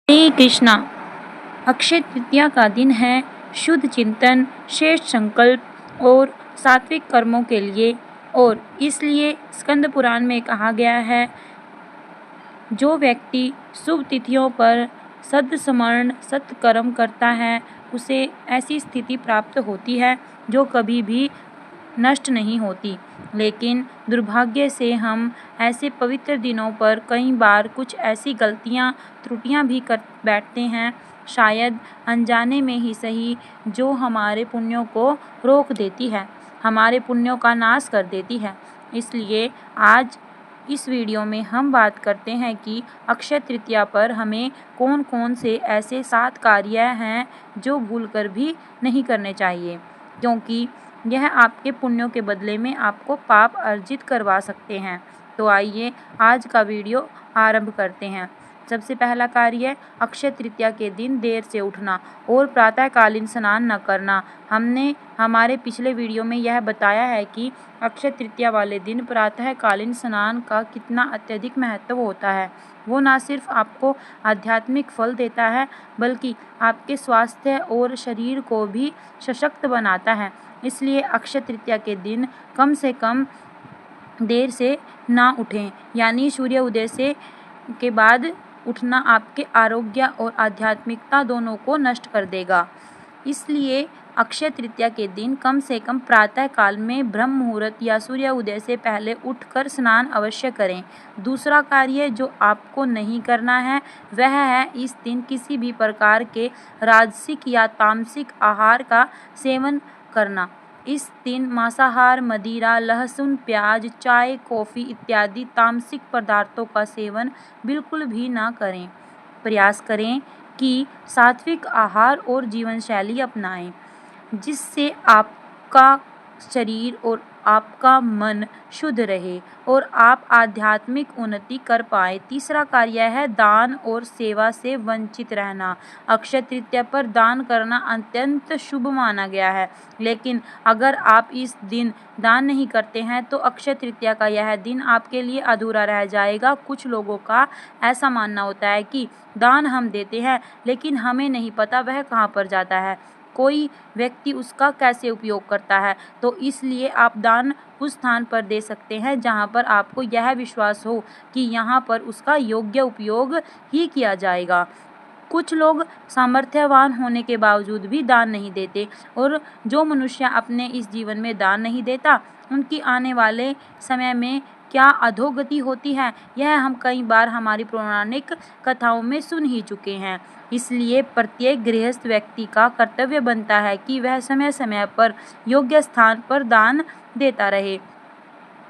हरे कृष्णा। अक्षय तृतीया का दिन है शुद्ध चिंतन, श्रेष्ठ संकल्प और सात्विक कर्मों के लिए, और इसलिए स्कंद पुराण में कहा गया है, जो व्यक्ति शुभ तिथियों पर सद्स्मरण सत्कर्म करता है उसे ऐसी स्थिति प्राप्त होती है जो कभी भी नष्ट नहीं होती। लेकिन दुर्भाग्य से हम ऐसे पवित्र दिनों पर कई बार कुछ ऐसी गलतियां त्रुटियां भी कर बैठते हैं, शायद अनजाने में ही सही, जो हमारे पुण्यों को रोक देती है, हमारे पुण्यों का नाश कर देती है। इसलिए आज इस वीडियो में हम बात करते हैं कि अक्षय तृतीया पर हमें कौन कौन से ऐसे 7 कार्य हैं जो भूलकर भी नहीं करने चाहिए, क्योंकि यह आपके पुण्यों के बदले में आपको पाप अर्जित करवा सकते हैं। तो आइए आज का वीडियो आरंभ करते हैं। सबसे पहला कार्य, अक्षय तृतीया के दिन देर से उठना और प्रातःकालीन स्नान न करना। हमने हमारे पिछले वीडियो में यह बताया है कि अक्षय तृतीया वाले दिन प्रातःकालीन स्नान का कितना अत्यधिक महत्व होता है। वो न सिर्फ आपको आध्यात्मिक फल देता है, बल्कि आपके स्वास्थ्य और शरीर को भी सशक्त बनाता है। इसलिए अक्षय तृतीया के दिन कम से कम देर से ना उठें, यानी सूर्य उदय से के बाद उठना आपके आरोग्य और आध्यात्मिकता दोनों को नष्ट कर देगा। इसलिए अक्षय तृतीया के दिन कम से कम प्रातः काल में ब्रह्म मुहूर्त या सूर्य उदय से पहले उठकर स्नान अवश्य करें। दूसरा कार्य जो आपको नहीं करना है वह है इस दिन किसी भी प्रकार के राजसिक या तामसिक आहार का सेवन करना। इस दिन मांसाहार, मदिरा, लहसुन, प्याज, चाय, कॉफ़ी इत्यादि तामसिक पदार्थों का सेवन बिल्कुल भी ना करें। प्रयास करें कि सात्विक आहार और जीवन शैली अपनाएं, जिससे आपका शरीर और आपका मन शुद्ध रहे और आप आध्यात्मिक उन्नति कर पाए। तीसरा कार्य है दान और सेवा से वंचित रहना। अक्षय तृतीया पर दान करना अत्यंत शुभ माना गया है, लेकिन अगर आप इस दिन दान नहीं करते हैं तो अक्षय तृतीया का यह दिन आपके लिए अधूरा रह जाएगा। कुछ लोगों का ऐसा मानना होता है कि दान हम देते हैं, लेकिन हमें नहीं पता वह कहाँ पर जाता है, कोई व्यक्ति उसका कैसे उपयोग करता है। तो इसलिए आप दान उस स्थान पर दे सकते हैं जहां पर आपको यह विश्वास हो कि यहां पर उसका योग्य उपयोग ही किया जाएगा। कुछ लोग सामर्थ्यवान होने के बावजूद भी दान नहीं देते, और जो मनुष्य अपने इस जीवन में दान नहीं देता, उनकी आने वाले समय में क्या अधोगति होती है, यह हम कई बार हमारी पौराणिक कथाओं में सुन ही चुके हैं। इसलिए प्रत्येक गृहस्थ व्यक्ति का कर्तव्य बनता है कि वह समय समय पर योग्य स्थान पर दान देता रहे।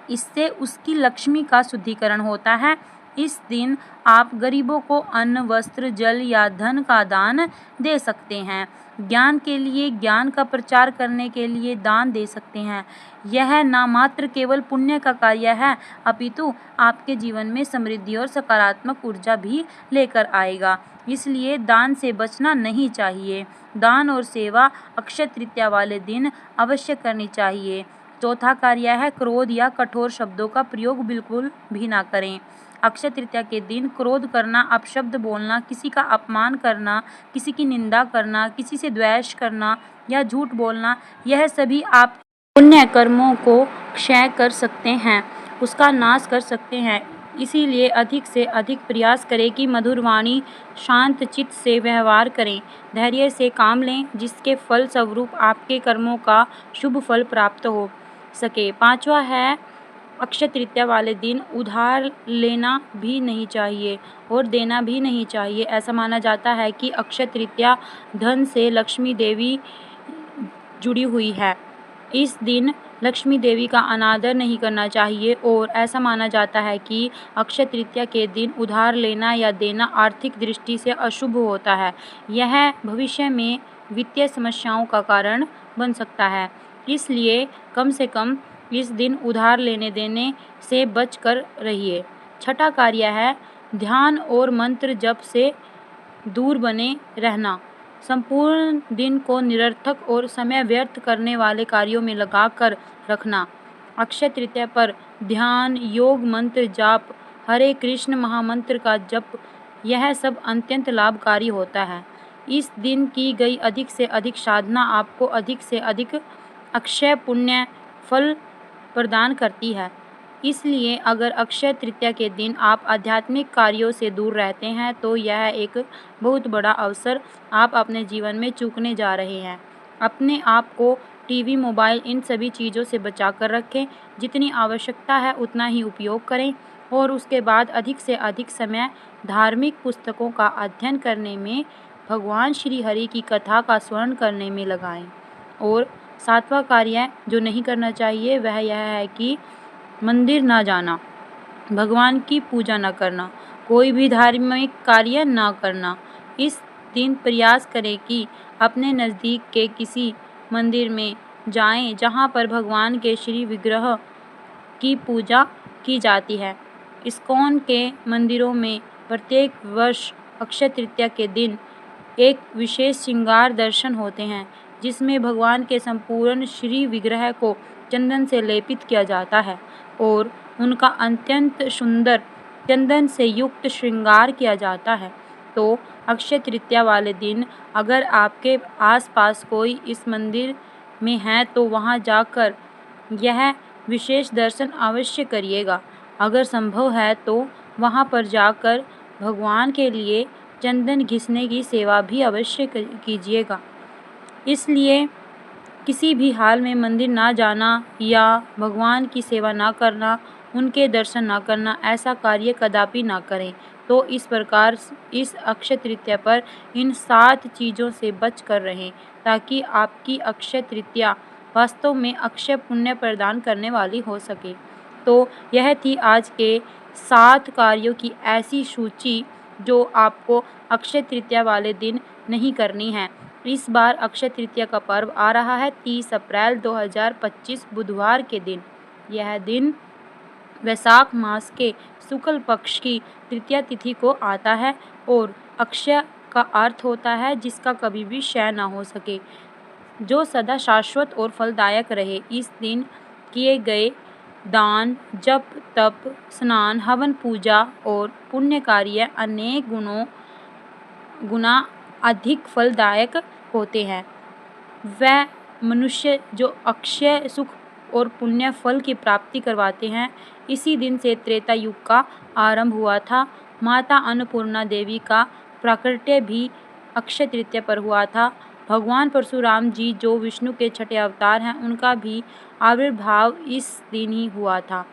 इससे उसकी लक्ष्मी का शुद्धिकरण होता है। इस दिन आप गरीबों को अन्न, वस्त्र, जल या धन का दान दे सकते हैं। ज्ञान के लिए, ज्ञान का प्रचार करने के लिए दान दे सकते हैं। यह न मात्र केवल पुण्य का कार्य है, अपितु आपके जीवन में समृद्धि और सकारात्मक ऊर्जा भी लेकर आएगा। इसलिए दान से बचना नहीं चाहिए। दान और सेवा अक्षय तृतीया वाले दिन अवश्य करनी चाहिए। चौथा कार्य है क्रोध या कठोर शब्दों का प्रयोग बिल्कुल भी ना करें। अक्षय तृतीया के दिन क्रोध करना, अपशब्द बोलना, किसी का अपमान करना, किसी की निंदा करना, किसी से द्वेष करना या झूठ बोलना, यह सभी आप पुण्य कर्मों को क्षय कर सकते हैं, उसका नाश कर सकते हैं। इसीलिए अधिक से अधिक प्रयास करें कि मधुर वाणी, शांत चित्त से व्यवहार करें, धैर्य से काम लें, जिसके फल स्वरूप आपके कर्मों का शुभ फल प्राप्त हो सके। पांचवा है, अक्षय तृतीया वाले दिन उधार लेना भी नहीं चाहिए और देना भी नहीं चाहिए। ऐसा माना जाता है कि अक्षय तृतीया धन से लक्ष्मी देवी जुड़ी हुई है। इस दिन लक्ष्मी देवी का अनादर नहीं करना चाहिए, और ऐसा माना जाता है कि अक्षय तृतीया के दिन उधार लेना या देना आर्थिक दृष्टि से अशुभ होता है। यह भविष्य में वित्तीय समस्याओं का कारण बन सकता है। इसलिए कम से कम इस दिन उधार लेने देने से बच कर रहिए। छठा कार्य है ध्यान और मंत्र जप से दूर बने रहना। संपूर्ण दिन को निरर्थक और समय व्यर्थ करने वाले कार्यों में लगा कर रखना। अक्षय तृतीया पर ध्यान, योग, मंत्र जाप, हरे कृष्ण महामंत्र का जप यह सब अत्यंत लाभकारी होता है। इस दिन की गई अधिक से अधिक साधना आपको अधिक से अधिक अक्षय पुण्य फल प्रदान करती है। इसलिए अगर अक्षय तृतीया के दिन आप आध्यात्मिक कार्यों से दूर रहते हैं तो यह एक बहुत बड़ा अवसर आप अपने जीवन में चूकने जा रहे हैं। अपने आप को टीवी, मोबाइल इन सभी चीज़ों से बचा कर रखें। जितनी आवश्यकता है उतना ही उपयोग करें और उसके बाद अधिक से अधिक समय धार्मिक पुस्तकों का अध्ययन करने में, भगवान श्री हरि की कथा का स्मरण करने में लगाएं। और 7वां कार्य जो नहीं करना चाहिए वह यह है कि मंदिर ना जाना, भगवान की पूजा न करना, कोई भी धार्मिक कार्य न करना। इस दिन प्रयास करें कि अपने नज़दीक के किसी मंदिर में जाएं जहां पर भगवान के श्री विग्रह की पूजा की जाती है। इस्कॉन के मंदिरों में प्रत्येक वर्ष अक्षय तृतीया के दिन एक विशेष श्रृंगार दर्शन होते हैं जिसमें भगवान के संपूर्ण श्री विग्रह को चंदन से लेपित किया जाता है और उनका अत्यंत सुंदर चंदन से युक्त श्रृंगार किया जाता है। तो अक्षय तृतीया वाले दिन अगर आपके आसपास कोई इस मंदिर में है तो वहां जाकर यह विशेष दर्शन अवश्य करिएगा। अगर संभव है तो वहां पर जाकर भगवान के लिए चंदन घिसने की सेवा भी अवश्य कीजिएगा। इसलिए किसी भी हाल में मंदिर ना जाना या भगवान की सेवा ना करना, उनके दर्शन ना करना, ऐसा कार्य कदापि ना करें। तो इस प्रकार इस अक्षय तृतीया पर इन 7 चीज़ों से बच कर रहें ताकि आपकी अक्षय तृतीया वास्तव में अक्षय पुण्य प्रदान करने वाली हो सके। तो यह थी आज के 7 कार्यों की ऐसी सूची जो आपको अक्षय तृतीया वाले दिन नहीं करनी है। इस बार अक्षय तृतीया का पर्व आ रहा है 30 अप्रैल 2025 बुधवार के दिन। यह दिन वैशाख मास के शुक्ल पक्ष की तृतीया तिथि को आता है और अक्षय का अर्थ होता है जिसका कभी भी क्षय न हो सके, जो सदा शाश्वत और फलदायक रहे। इस दिन किए गए दान, जप, तप, स्नान, हवन, पूजा और पुण्य कार्य अनेक गुना अधिक फलदायक होते हैं। वह मनुष्य जो अक्षय सुख और पुण्य फल की प्राप्ति करवाते हैं। इसी दिन से त्रेता युग का आरंभ हुआ था। माता अन्नपूर्णा देवी का प्राकट्य भी अक्षय तृतीया पर हुआ था। भगवान परशुराम जी जो विष्णु के छठे अवतार हैं, उनका भी आविर्भाव इस दिन ही हुआ था।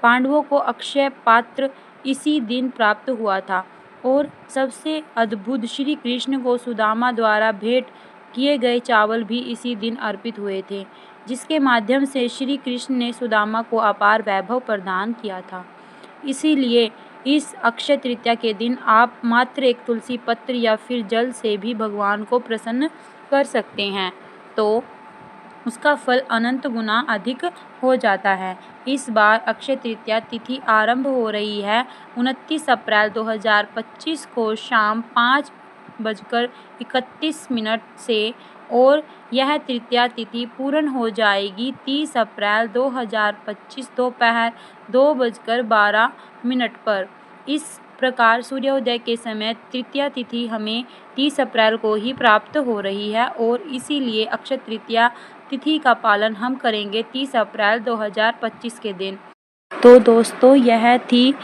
पांडवों को अक्षय पात्र इसी दिन प्राप्त हुआ था और सबसे अद्भुत श्री कृष्ण को सुदामा द्वारा भेंट किए गए चावल भी इसी दिन अर्पित हुए थे, जिसके माध्यम से श्री कृष्ण ने सुदामा को अपार वैभव प्रदान किया था। इसीलिए इस अक्षय तृतीया के दिन आप मात्र एक तुलसी पत्र या फिर जल से भी भगवान को प्रसन्न कर सकते हैं, तो उसका फल अनंत गुना अधिक हो जाता है। इस बार अक्षय तृतीया तिथि आरंभ हो रही है 29 अप्रैल 2025 को शाम 5:31 से और यह तृतीया तिथि पूर्ण हो जाएगी 30 अप्रैल 2025 दोपहर 2:12 पर। इस प्रकार सूर्योदय के समय तृतीया तिथि हमें 30 अप्रैल को ही प्राप्त हो रही है और इसीलिए अक्षय तृतीया तिथि का पालन हम करेंगे 30 अप्रैल 2025 के दिन। तो दोस्तों, यह थी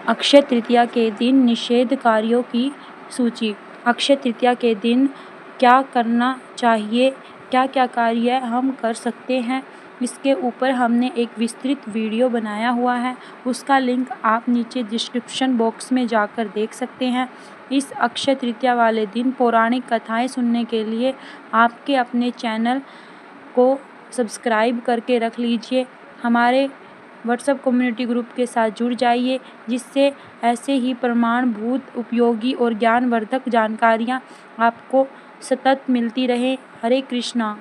अक्षय तृतीया के दिन निषेध कार्यों की सूची। अक्षय तृतीया के दिन क्या करना चाहिए, क्या क्या कार्य हम कर सकते हैं, इसके ऊपर हमने एक विस्तृत वीडियो बनाया हुआ है। उसका लिंक आप नीचे डिस्क्रिप्शन बॉक्स में जाकर देख सकते हैं। इस अक्षय तृतीया वाले दिन पौराणिक कथाएं सुनने के लिए आपके अपने चैनल को सब्सक्राइब करके रख लीजिए। हमारे व्हाट्सएप कम्युनिटी ग्रुप के साथ जुड़ जाइए, जिससे ऐसे ही प्रमाणभूत, उपयोगी और ज्ञानवर्धक जानकारियाँ आपको सतत मिलती रहे। हरे कृष्णा।